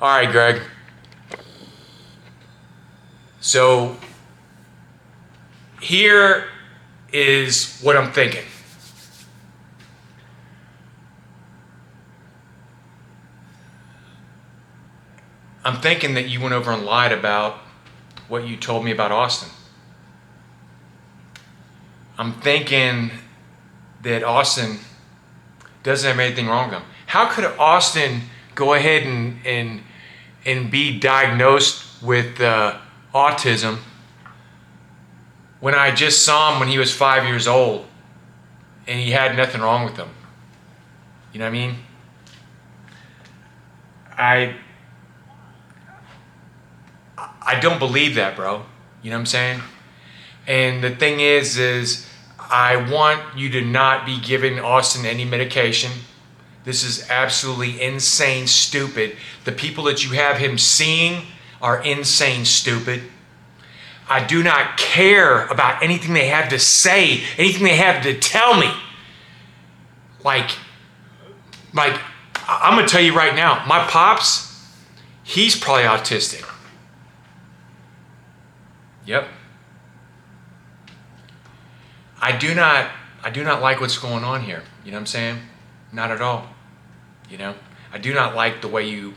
All right, Greg. So here is what I'm thinking. I'm thinking that you went over and lied about what you told me about Austin. I'm thinking that Austin doesn't have anything wrong with him. How could Austin go ahead and be diagnosed with autism when I just saw him when he was 5 years old and he had nothing wrong with him? You know what I mean? I don't believe that, bro. You know what I'm saying? And the thing is I want you to not be giving Austin any medication. This is absolutely insane, stupid. The people that you have him seeing are insane, stupid. I do not care about anything they have to say, anything they have to tell me. Like, I'm gonna tell you right now, my pops, he's probably autistic. Yep. I do not like what's going on here. You know what I'm saying? Not at all. You know, I do not like the way you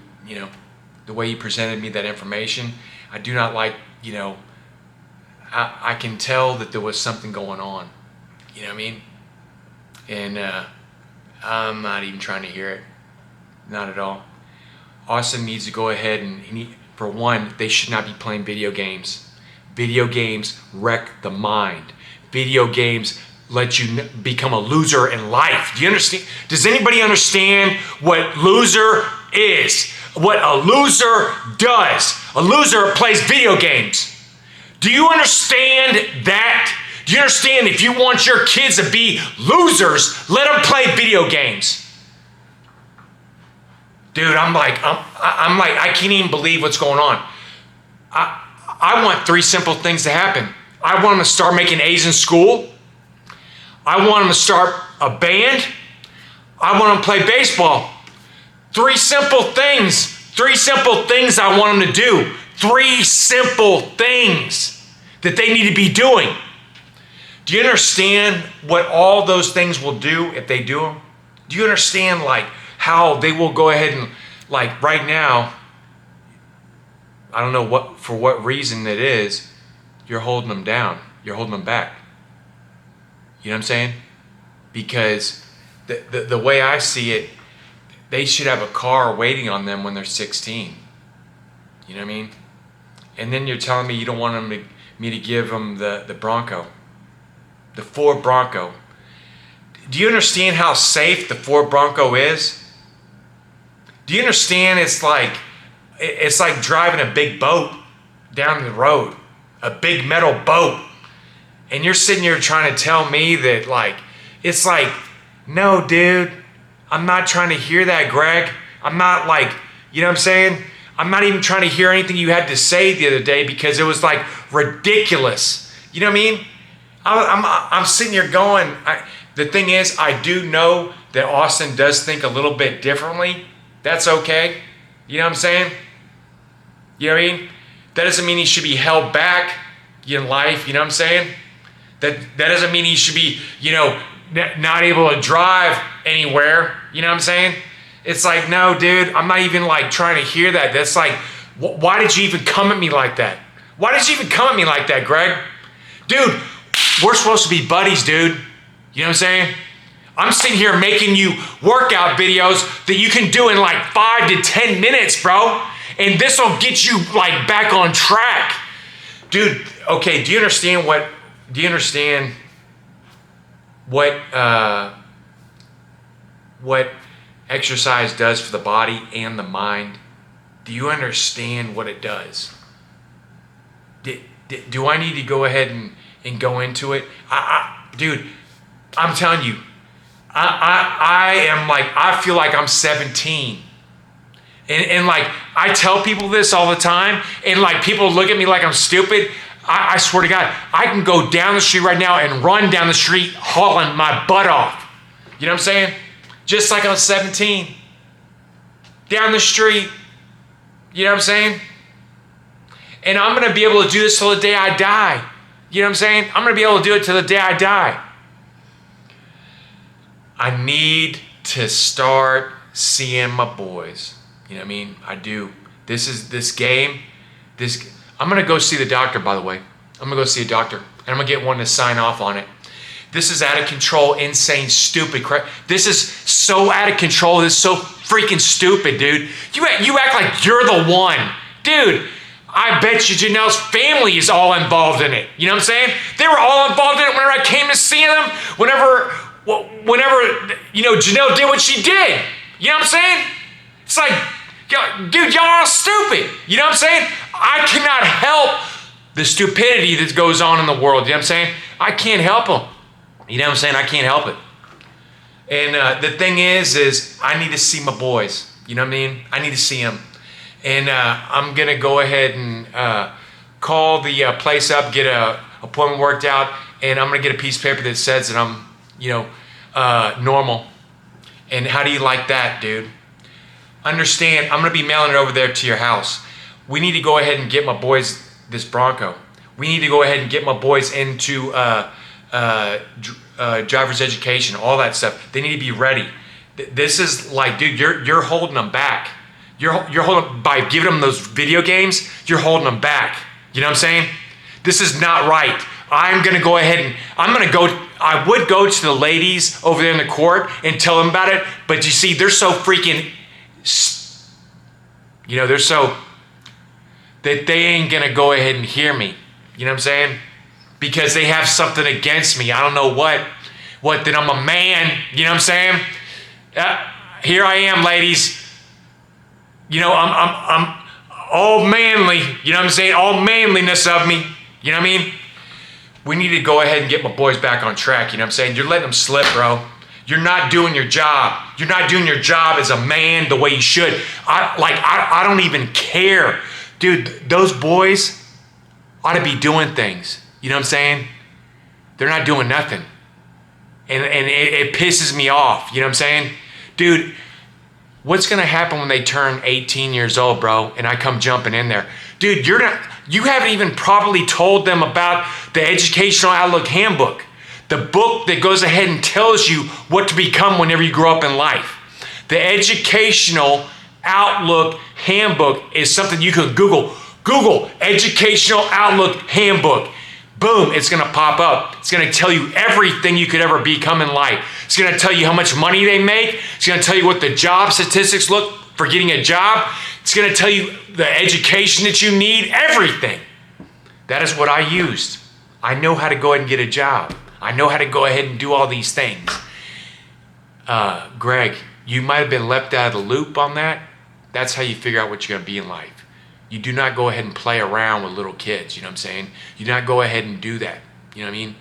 presented me that information. I do not like, I can tell that there was something going on. You know what I mean? And I'm not even trying to hear it. Not at all. Austin needs to go ahead and for one, they should not be playing video games. Video games wreck the mind. Video games let you become a loser in life. Do you understand? Does anybody understand what loser is? What a loser does? A loser plays video games. Do you understand that? Do you understand if you want your kids to be losers, let them play video games? Dude, I'm like, I can't even believe what's going on. I want three simple things to happen. I want them to start making A's in school. I want them to start a band. I want them to play baseball. Three simple things. Three simple things I want them to do. Three simple things that they need to be doing. Do you understand what all those things will do if they do them? Do you understand how they will go ahead and right now, I don't know for what reason it is, you're holding them down. You're holding them back. You know what I'm saying? Because the way I see it, they should have a car waiting on them when they're 16. You know what I mean? And then you're telling me you don't want me to give them the Bronco, the Ford Bronco. Do you understand how safe the Ford Bronco is? Do you understand it's like driving a big boat down the road, a big metal boat, and you're sitting here trying to tell me that it's no, dude, I'm not trying to hear that, Greg. I'm not you know what I'm saying? I'm not even trying to hear anything you had to say the other day because it was ridiculous. You know what I mean? I'm sitting here going, the thing is, I do know that Austin does think a little bit differently. That's okay. You know what I'm saying? You know what I mean? That doesn't mean he should be held back in life. You know what I'm saying? That doesn't mean he should be, not able to drive anywhere. You know what I'm saying? It's no, dude, I'm not even trying to hear that. That's why did you even come at me like that? Why did you even come at me like that, Greg? Dude, we're supposed to be buddies, dude. You know what I'm saying? I'm sitting here making you workout videos that you can do in 5 to 10 minutes, bro. And this will get you back on track. Dude, okay, do you understand what exercise does for the body and the mind? Do you understand what it does? Do I need to go ahead and go into it? Dude, I'm telling you, I feel like I'm 17. And I tell people this all the time, and people look at me like I'm stupid. I swear to God, I can go down the street right now and run down the street hauling my butt off. You know what I'm saying? Just like I was 17. Down the street. You know what I'm saying? And I'm going to be able to do this till the day I die. You know what I'm saying? I'm going to be able to do it till the day I die. I need to start seeing my boys. You know what I mean? I do. This game. I'm going to go see the doctor, by the way. I'm going to go see a doctor. And I'm going to get one to sign off on it. This is out of control, insane, stupid crap. This is so out of control. This is so freaking stupid, dude. You act like you're the one. Dude, I bet you Janelle's family is all involved in it. You know what I'm saying? They were all involved in it whenever I came to see them. Whenever Janelle did what she did. You know what I'm saying? It's like, dude, y'all are stupid. You know what I'm saying? I cannot help the stupidity that goes on in the world. You know what I'm saying? I can't help them. You know what I'm saying? I can't help it. And the thing is I need to see my boys. You know what I mean? I need to see them. And I'm going to go ahead and call the place up, get an appointment worked out, and I'm going to get a piece of paper that says that I'm, normal. And how do you like that, dude? Understand, I'm going to be mailing it over there to your house. We need to go ahead and get my boys this Bronco. We need to go ahead and get my boys into driver's education, all that stuff. They need to be ready. This is like, dude, you're holding them back. You're holding, by giving them those video games, you're holding them back. You know what I'm saying? This is not right. I'm going to go ahead and I would go to the ladies over there in the court and tell them about it, but you see, they're so freaking, they're so, that they ain't going to go ahead and hear me. You know what I'm saying? Because they have something against me. I don't know what, that I'm a man. You know what I'm saying? Here I am, ladies. I'm all manly. You know what I'm saying? All manliness of me. You know what I mean? We need to go ahead and get my boys back on track. You know what I'm saying? You're letting them slip, bro. You're not doing your job. You're not doing your job as a man the way you should. I don't even care. Dude, those boys ought to be doing things. You know what I'm saying? They're not doing nothing. And it pisses me off. You know what I'm saying? Dude, what's going to happen when they turn 18 years old, bro, and I come jumping in there? Dude, you haven't even properly told them about the Educational Outlook Handbook, the book that goes ahead and tells you what to become whenever you grow up in life. The Educational Outlook Handbook is something you can Google. Google Educational Outlook Handbook. Boom, it's going to pop up. It's going to tell you everything you could ever become in life. It's going to tell you how much money they make. It's going to tell you what the job statistics look for getting a job. It's going to tell you the education that you need, everything. That is what I used. I know how to go ahead and get a job. I know how to go ahead and do all these things. Greg, you might have been left out of the loop on that. That's how you figure out what you're going to be in life. You do not go ahead and play around with little kids, you know what I'm saying? You do not go ahead and do that, you know what I mean?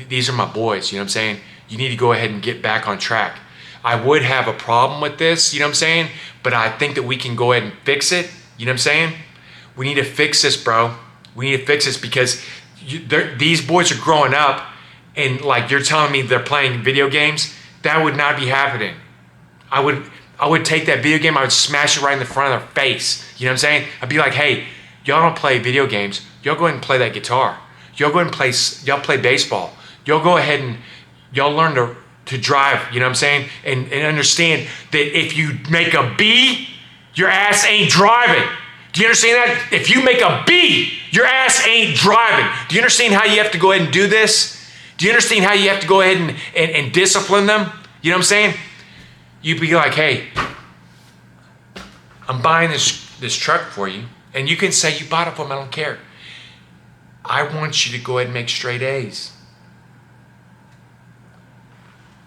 These are my boys, you know what I'm saying? You need to go ahead and get back on track. I would have a problem with this, you know what I'm saying? But I think that we can go ahead and fix it, you know what I'm saying? We need to fix this, bro. We need to fix this because these boys are growing up and like you're telling me they're playing video games. That would not be happening. I would take that video game, I would smash it right in the front of their face. You know what I'm saying? I'd be like, hey, y'all don't play video games. Y'all go ahead and play that guitar. Y'all go ahead and y'all play baseball. Y'all go ahead and y'all learn to drive, you know what I'm saying? And understand that if you make a B, your ass ain't driving. Do you understand that? If you make a B, your ass ain't driving. Do you understand how you have to go ahead and do this? Do you understand how you have to go ahead and discipline them? You know what I'm saying? You'd be like, hey, I'm buying this truck for you. And you can say you bought it for me, I don't care. I want you to go ahead and make straight A's.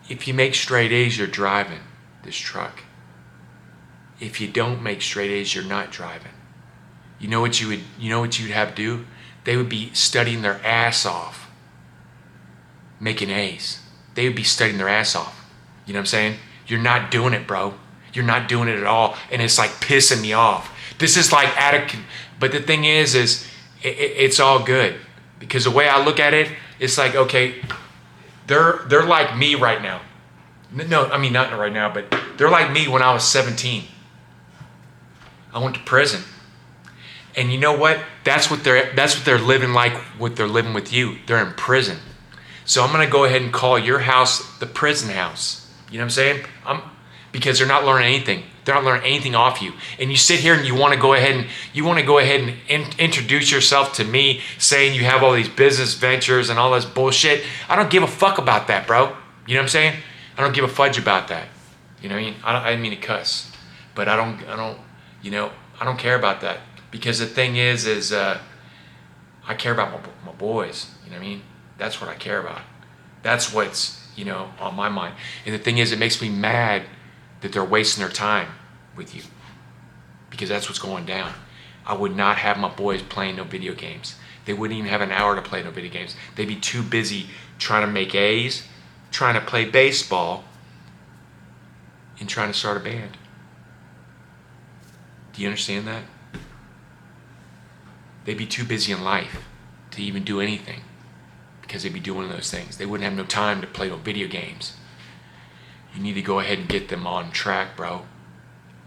If you make straight A's, you're driving this truck. If you don't make straight A's, you're not driving. You know what you'd have to do? They would be studying their ass off, making A's. They would be studying their ass off. You know what I'm saying? You're not doing it, bro. You're not doing it at all. And it's like pissing me off. This is like but the thing is it's all good. Because the way I look at it, it's like, okay, they're like me right now. No, I mean, not right now, but they're like me when I was 17. I went to prison. And you know what? That's what they're living like. What they're living with you. They're in prison. So I'm gonna go ahead and call your house the prison house. You know what I'm saying? Because they're not learning anything. They're not learning anything off you. And you sit here and you want to go ahead and introduce yourself to me, saying you have all these business ventures and all this bullshit. I don't give a fuck about that, bro. You know what I'm saying? I don't give a fudge about that. You know what I mean? I didn't mean to cuss, but I don't care about that, because the thing is I care about my boys. You know what I mean? That's what I care about. That's what's, on my mind. And the thing is, it makes me mad that they're wasting their time with you, because that's what's going down. I would not have my boys playing no video games. They wouldn't even have an hour to play no video games. They'd be too busy trying to make A's, trying to play baseball, and trying to start a band. Do you understand that? They'd be too busy in life to even do anything, because they'd be doing those things. They wouldn't have no time to play no video games. You need to go ahead and get them on track, bro.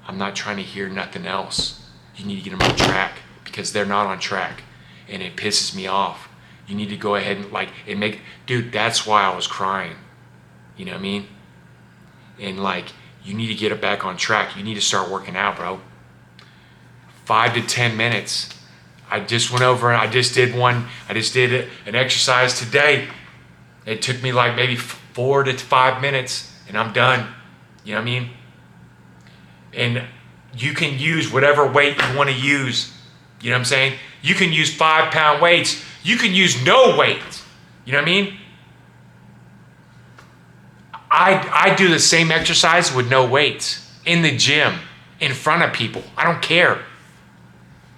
I'm not trying to hear nothing else. You need to get them on track, because they're not on track, and it pisses me off. You need to go ahead and dude, that's why I was crying. You know what I mean? And you need to get it back on track. You need to start working out, bro. 5 to 10 minutes. I just went over and I just did an exercise today. It took me maybe 4 to 5 minutes, and I'm done. You know what I mean? And you can use whatever weight you want to use. You know what I'm saying? You can use 5-pound weights. You can use no weights. You know what I mean? I do the same exercise with no weights in the gym, in front of people. I don't care.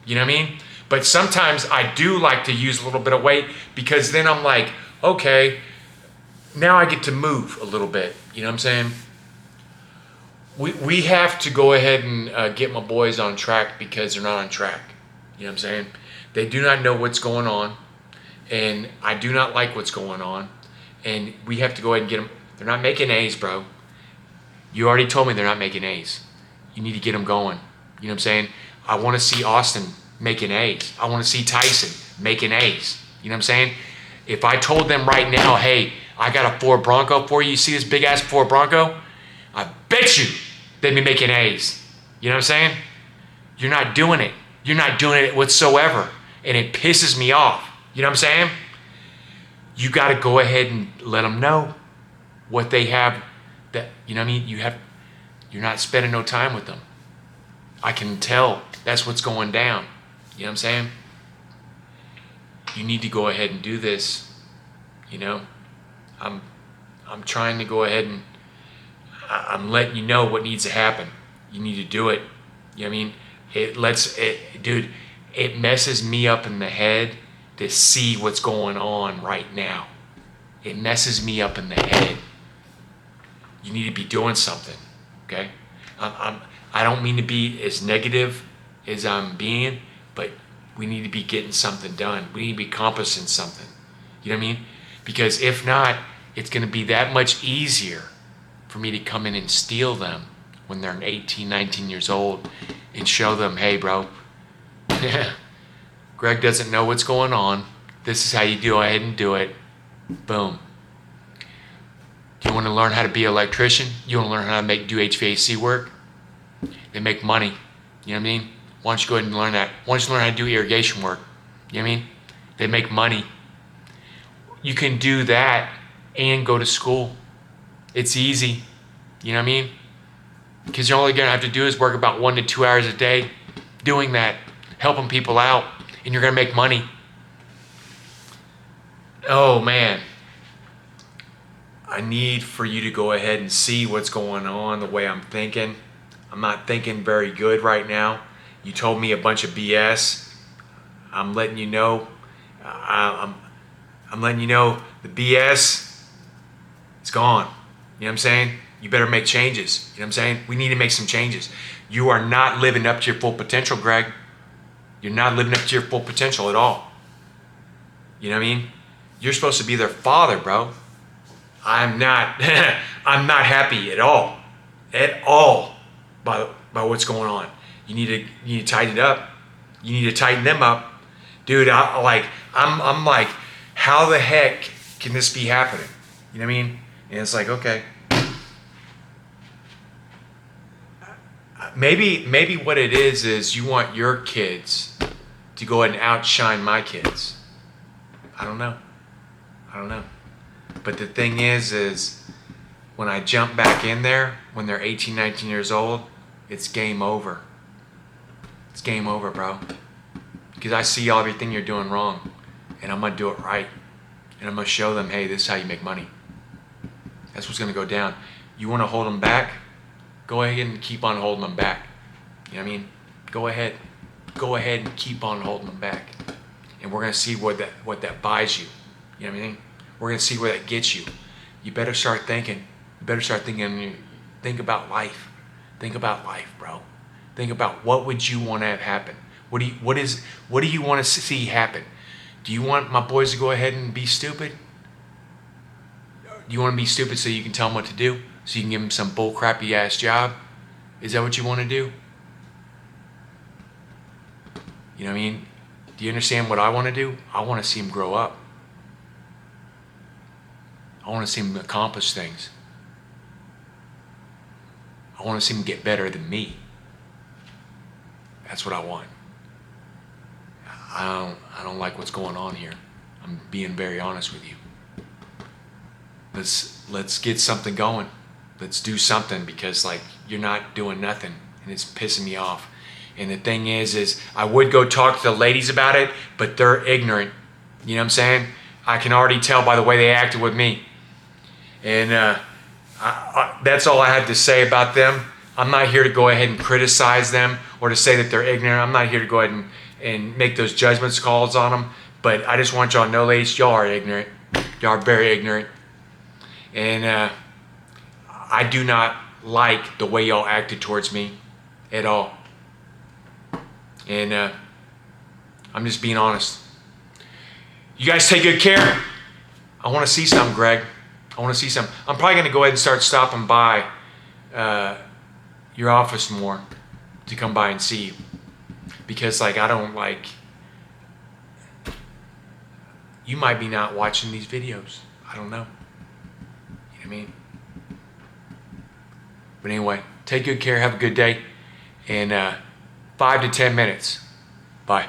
You know what I mean? But sometimes I do like to use a little bit of weight, because then I'm like, okay, now I get to move a little bit. You know what I'm saying? We have to go ahead and get my boys on track, because they're not on track. You know what I'm saying? They do not know what's going on, and I do not like what's going on, and we have to go ahead and get them. They're not making A's, bro. You already told me they're not making A's. You need to get them going. You know what I'm saying? I want to see Austin making A's. I want to see Tyson making A's. You know what I'm saying? If I told them right now, hey, I got a Ford Bronco for you. You see this big ass Ford Bronco? I bet you they'd be making A's. You know what I'm saying? You're not doing it. You're not doing it whatsoever. And it pisses me off. You know what I'm saying? You got to go ahead and let them know what they have. That, you know what I mean? You're not spending no time with them. I can tell that's what's going down. You know what I'm saying? You need to go ahead and do this. You know, I'm trying to go ahead and I'm letting you know what needs to happen. You need to do it. You know what I mean? Dude, it messes me up in the head to see what's going on right now. It messes me up in the head. You need to be doing something, okay? I don't mean to be as negative as I'm being, but we need to be getting something done. We need to be accomplishing something. You know what I mean? Because if not, it's going to be that much easier for me to come in and steal them when they're 18, 19 years old and show them, hey, bro, Greg doesn't know what's going on. This is how you go ahead and do it. Boom. Do you want to learn how to be an electrician? You want to learn how to do HVAC work? They make money. You know what I mean? Why don't you go ahead and learn that? Why don't you learn how to do irrigation work? You know what I mean? They make money. You can do that and go to school. It's easy. You know what I mean? Because you're only going to have to do is work about 1 to 2 hours a day doing that, helping people out, and you're going to make money. Oh, man. I need for you to go ahead and see what's going on, the way I'm thinking. I'm not thinking very good right now. You told me a bunch of BS. I'm letting you know. I'm letting you know the BS is gone. You know what I'm saying? You better make changes. You know what I'm saying? We need to make some changes. You are not living up to your full potential, Greg. You're not living up to your full potential at all. You know what I mean? You're supposed to be their father, bro. I'm not. I'm not happy at all. At all by what's going on. You need to tighten it up. You need to tighten them up. Dude, I'm like, how the heck can this be happening? You know what I mean? And it's like, okay. Maybe what it is you want your kids to go ahead and outshine my kids. I don't know. But the thing is when I jump back in there, when they're 18, 19 years old, it's game over. It's game over, bro. Because I see everything you're doing wrong, and I'm going to do it right. And I'm going to show them, hey, this is how you make money. That's what's going to go down. You want to hold them back? Go ahead and keep on holding them back. You know what I mean? Go ahead and keep on holding them back. And we're going to see what that buys you. You know what I mean? We're going to see where that gets you. You better start thinking. Think about life. Think about life, bro. Think about what would you want to have happen? What do you want to see happen? Do you want my boys to go ahead and be stupid? Do you want to be stupid so you can tell them what to do? So you can give them some bull crappy ass job? Is that what you want to do? You know what I mean? Do you understand what I want to do? I want to see them grow up. I want to see them accomplish things. I want to see them get better than me. That's what I want. I don't like what's going on here. I'm being very honest with you. Let's get something going. Let's do something, because like you're not doing nothing and it's pissing me off. And the thing is I would go talk to the ladies about it, but they're ignorant. You know what I'm saying? I can already tell by the way they acted with me. And that's all I had to say about them. I'm not here to go ahead and criticize them or to say that they're ignorant. I'm not here to go ahead and make those judgments calls on them. But I just want y'all to know, ladies, y'all are ignorant. Y'all are very ignorant. And I do not like the way y'all acted towards me at all. And I'm just being honest. You guys take good care. I want to see some, Greg. I want to see some. I'm probably going to go ahead and start stopping by your office more to come by and see you. Because like I don't like, you might be not watching these videos. I don't know. You know what I mean? But anyway, take good care. Have a good day. And 5 to 10 minutes. Bye.